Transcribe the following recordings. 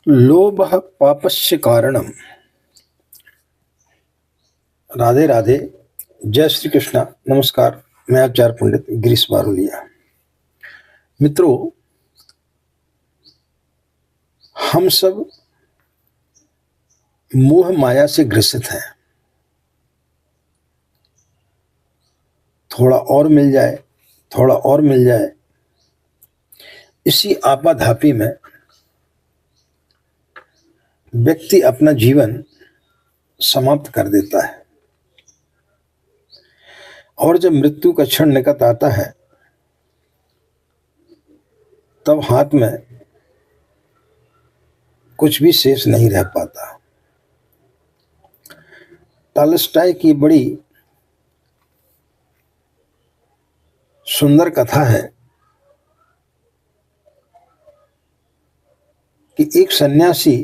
लोभः पापस्य कारणम। राधे राधे। जय श्री कृष्णा। नमस्कार। मैं आचार्य पंडित गिरीश बारोलिया। मित्रों, हम सब मोह माया से ग्रसित हैं। थोड़ा और मिल जाए, थोड़ा और मिल जाए, इसी आपाधापी में व्यक्ति अपना जीवन समाप्त कर देता है। और जब मृत्यु का क्षण निकट आता है तब हाथ में कुछ भी शेष नहीं रह पाता। टॉल्स्टॉय की बड़ी सुंदर कथा है कि एक सन्यासी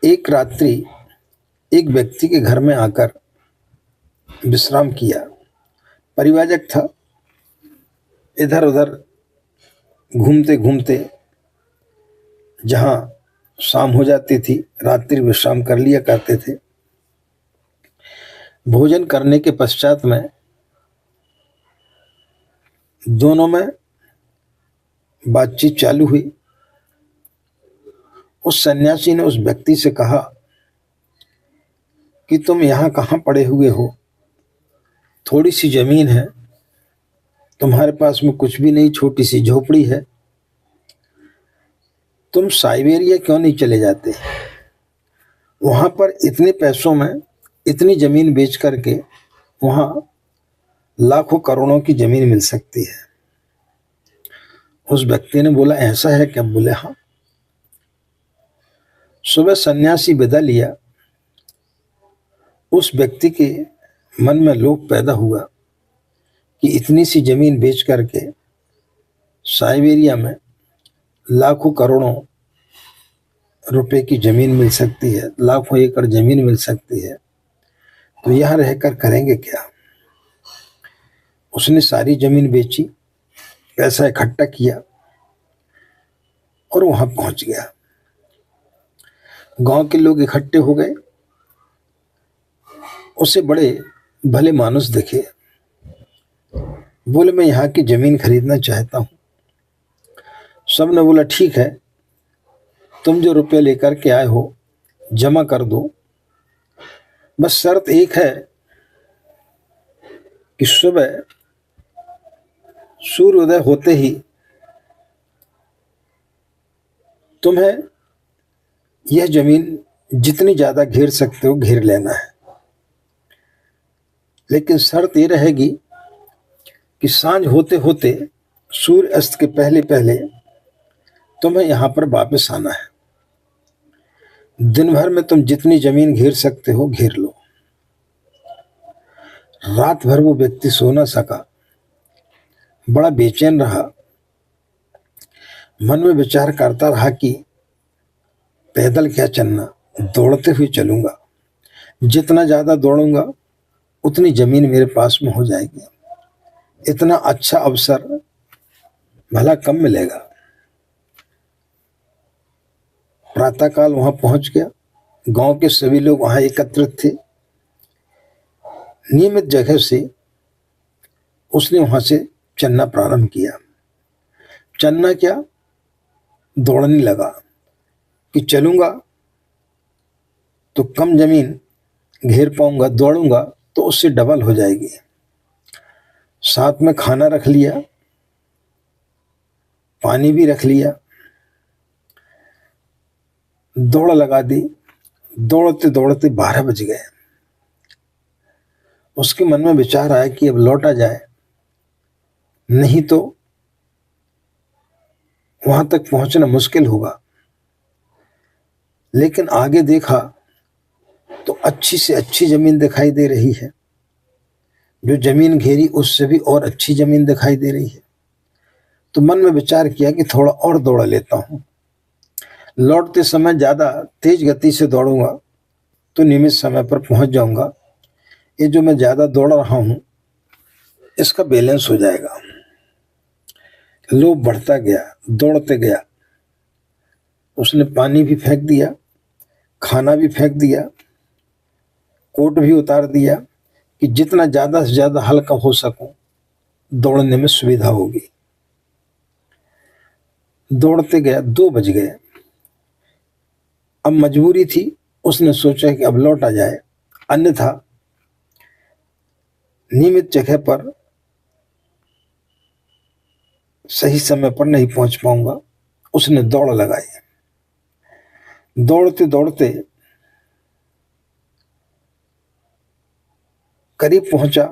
एक रात्रि एक व्यक्ति के घर में आकर विश्राम किया। परिव्राजक था। इधर उधर घूमते घूमते जहाँ शाम हो जाती थी, रात्रि विश्राम कर लिया करते थे। भोजन करने के पश्चात में दोनों में बातचीत चालू हुई। उस सन्यासी ने उस व्यक्ति से कहा कि तुम यहाँ कहाँ पड़े हुए हो? थोड़ी सी जमीन है, तुम्हारे पास में कुछ भी नहीं, छोटी सी झोपड़ी है। तुम साइबेरिया क्यों नहीं चले जाते? वहां पर इतने पैसों में इतनी जमीन बेच करके वहां लाखों करोड़ों की जमीन मिल सकती है। उस व्यक्ति ने बोला, ऐसा है क्या? बोले, हाँ। सुबह सन्यासी विदा लिया। उस व्यक्ति के मन में लोभ पैदा हुआ कि इतनी सी जमीन बेच करके साइबेरिया में लाखों करोड़ों रुपए की जमीन मिल सकती है, लाखों एकड़ जमीन मिल सकती है, तो यहाँ रहकर करेंगे क्या? उसने सारी जमीन बेची, पैसा इकट्ठा किया और वहां पहुंच गया। गांव के लोग इकट्ठे हो गए, उसे बड़े भले मानुस दिखे। बोले, मैं यहाँ की जमीन खरीदना चाहता हूँ। सबने बोला, ठीक है, तुम जो रुपये लेकर के आए हो जमा कर दो, बस शर्त एक है कि सुबह सूर्योदय होते ही तुम्हें यह जमीन जितनी ज्यादा घेर सकते हो घेर लेना है, लेकिन शर्त ये रहेगी कि सांझ होते होते, सूर्य अस्त के पहले पहले तुम्हें यहां पर वापस आना है। दिन भर में तुम जितनी जमीन घेर सकते हो घेर लो। रात भर वो व्यक्ति सो न सका, बड़ा बेचैन रहा। मन में विचार करता रहा कि पैदल क्या चलना, दौड़ते हुए चलूंगा। जितना ज्यादा दौड़ूंगा उतनी जमीन मेरे पास में हो जाएगी। इतना अच्छा अवसर भला कम मिलेगा। प्रातःकाल वहां पहुंच गया। गांव के सभी लोग वहां एकत्रित थे। नियमित जगह से उसने वहां से चलना प्रारंभ किया। चलना क्या, दौड़ने लगा कि चलूंगा तो कम जमीन घेर पाऊंगा, दौड़ूंगा तो उससे डबल हो जाएगी। साथ में खाना रख लिया, पानी भी रख लिया, दौड़ लगा दी। दौड़ते दौड़ते 12 बज गए। उसके मन में विचार आया कि अब लौटा जाए, नहीं तो वहां तक पहुंचना मुश्किल होगा। लेकिन आगे देखा तो अच्छी से अच्छी जमीन दिखाई दे रही है। जो जमीन घेरी उससे भी और अच्छी जमीन दिखाई दे रही है। तो मन में विचार किया कि थोड़ा और दौड़ लेता हूं। लौटते समय ज्यादा तेज गति से दौड़ूंगा तो नियमित समय पर पहुंच जाऊंगा। ये जो मैं ज्यादा दौड़ रहा हूं इसका बैलेंस हो जाएगा। लोभ बढ़ता गया, दौड़ते गया। उसने पानी भी फेंक दिया, खाना भी फेंक दिया, कोट भी उतार दिया कि जितना ज़्यादा से ज़्यादा हल्का हो सकूं, दौड़ने में सुविधा होगी। दौड़ते गया, 2 बज गए। अब मजबूरी थी, उसने सोचा कि अब लौटा जाए, अन्यथा नियमित जगह पर सही समय पर नहीं पहुंच पाऊंगा। उसने दौड़ लगाई। दौड़ते दौड़ते करीब पहुंचा,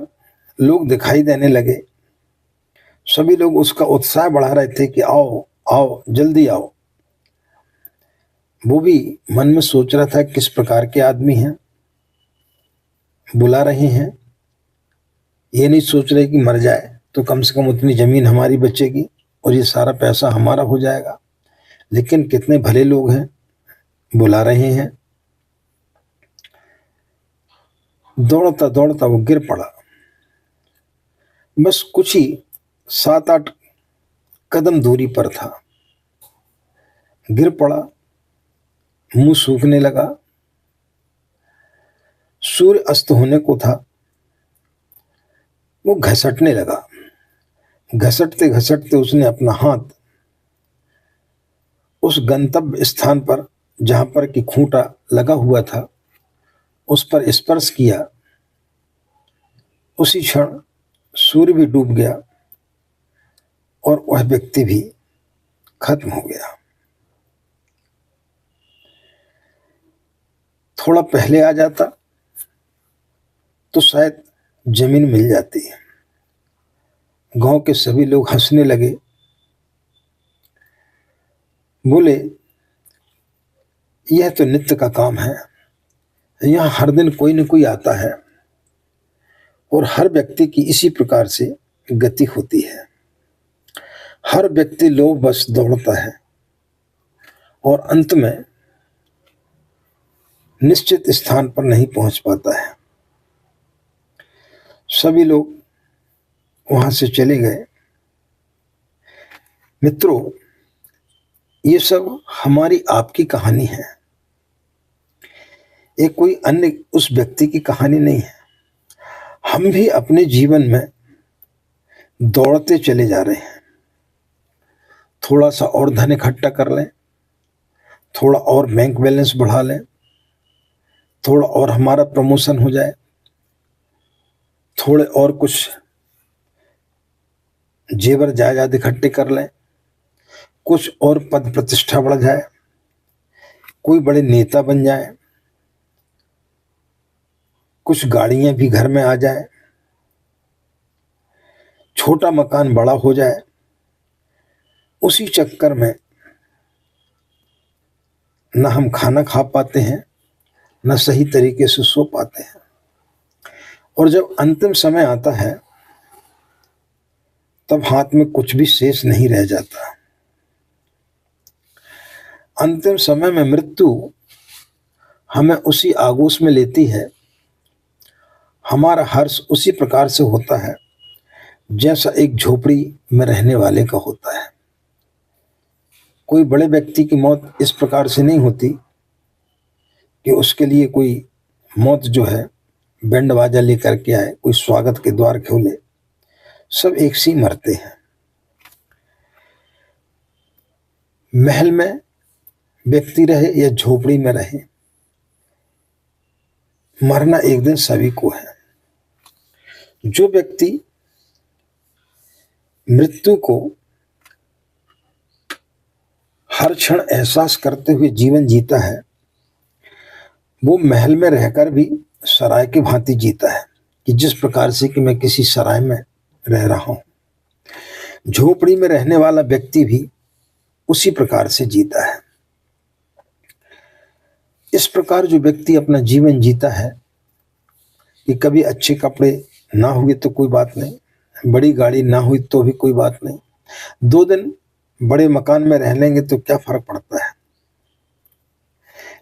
लोग दिखाई देने लगे। सभी लोग उसका उत्साह बढ़ा रहे थे कि आओ आओ, जल्दी आओ। वो भी मन में सोच रहा था किस प्रकार के आदमी हैं, बुला रहे हैं। ये नहीं सोच रहे कि मर जाए तो कम से कम उतनी जमीन हमारी बचेगी और ये सारा पैसा हमारा हो जाएगा। लेकिन कितने भले लोग हैं, बुला रहे हैं। दौड़ता दौड़ता वो गिर पड़ा। बस कुछ ही 7-8 कदम दूरी पर था। गिर पड़ा, मुंह सूखने लगा। सूर्य अस्त होने को था। वो घसटने लगा। घसटते घसटते उसने अपना हाथ उस गंतव्य स्थान पर, जहां पर कि खूंटा लगा हुआ था, उस पर स्पर्श किया। उसी क्षण सूर्य भी डूब गया और वह व्यक्ति भी खत्म हो गया। थोड़ा पहले आ जाता तो शायद जमीन मिल जाती। गांव के सभी लोग हंसने लगे। बोले, यह तो नित्य का काम है, यहाँ हर दिन कोई न कोई आता है और हर व्यक्ति की इसी प्रकार से गति होती है। हर व्यक्ति लोभ बस दौड़ता है और अंत में निश्चित स्थान पर नहीं पहुंच पाता है। सभी लोग वहां से चले गए। मित्रों, ये सब हमारी आपकी कहानी है, ये कोई अन्य उस व्यक्ति की कहानी नहीं है। हम भी अपने जीवन में दौड़ते चले जा रहे हैं। थोड़ा सा और धन इकट्ठा कर लें, थोड़ा और बैंक बैलेंस बढ़ा लें, थोड़ा और हमारा प्रमोशन हो जाए, थोड़े और कुछ जेवर जायदाद इकट्ठे कर लें, कुछ और पद प्रतिष्ठा बढ़ जाए, कोई बड़े नेता बन जाए, कुछ गाड़ियां भी घर में आ जाए, छोटा मकान बड़ा हो जाए। उसी चक्कर में न हम खाना खा पाते हैं, न सही तरीके से सो पाते हैं। और जब अंतिम समय आता है तब हाथ में कुछ भी शेष नहीं रह जाता। अंतिम समय में मृत्यु हमें उसी आगोश में लेती है। हमारा हर्ष उसी प्रकार से होता है जैसा एक झोपड़ी में रहने वाले का होता है। कोई बड़े व्यक्ति की मौत इस प्रकार से नहीं होती कि उसके लिए कोई मौत जो है बैंड बाजा लेकर के आए, कोई स्वागत के द्वार खोले। सब एक सी मरते हैं। महल में व्यक्ति रहे या झोपड़ी में रहे, मरना एक दिन सभी को है। जो व्यक्ति मृत्यु को हर क्षण एहसास करते हुए जीवन जीता है, वो महल में रहकर भी सराय की भांति जीता है कि जिस प्रकार से कि मैं किसी सराय में रह रहा हूं। झोपड़ी में रहने वाला व्यक्ति भी उसी प्रकार से जीता है। इस प्रकार जो व्यक्ति अपना जीवन जीता है कि कभी अच्छे कपड़े ना हुए तो कोई बात नहीं, बड़ी गाड़ी ना हुई तो भी कोई बात नहीं, 2 दिन बड़े मकान में रह लेंगे तो क्या फर्क पड़ता है।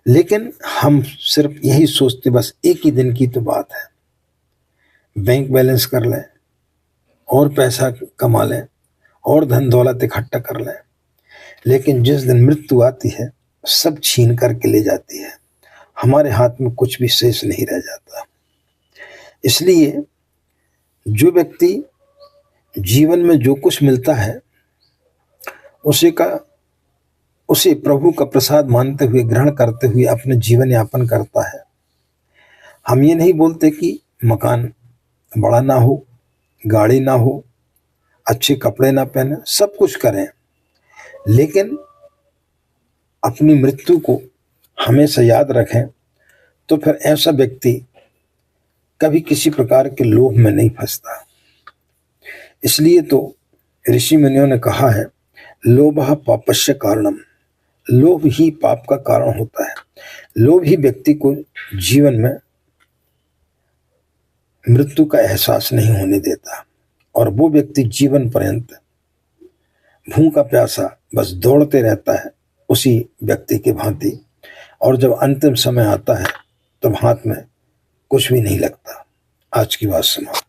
लेकिन हम सिर्फ यही सोचते, बस एक ही दिन की तो बात है, बैंक बैलेंस कर लें और पैसा कमा लें और धन दौलत इकट्ठा कर लें। लेकिन जिस दिन मृत्यु आती है सब छीन करके ले जाती है, हमारे हाथ में कुछ भी शेष नहीं रह जाता। इसलिए जो व्यक्ति जीवन में जो कुछ मिलता है उसे प्रभु का प्रसाद मानते हुए, ग्रहण करते हुए अपने जीवन यापन करता है। हम ये नहीं बोलते कि मकान बड़ा ना हो, गाड़ी ना हो, अच्छे कपड़े ना पहने, सब कुछ करें, लेकिन अपनी मृत्यु को हमेशा याद रखें। तो फिर ऐसा व्यक्ति कभी किसी प्रकार के लोभ में नहीं फंसता। इसलिए तो ऋषि मुनियों ने कहा है, लोभः पापस्य कारणम, लोभ ही पाप का कारण होता है। लोभ ही व्यक्ति को जीवन में मृत्यु का एहसास नहीं होने देता, और वो व्यक्ति जीवन पर्यंत भूखा प्यासा बस दौड़ते रहता है उसी व्यक्ति की भांति, और जब अंतिम समय आता है तब हाथ में कुछ भी नहीं लगता। आज की बात समाप्त।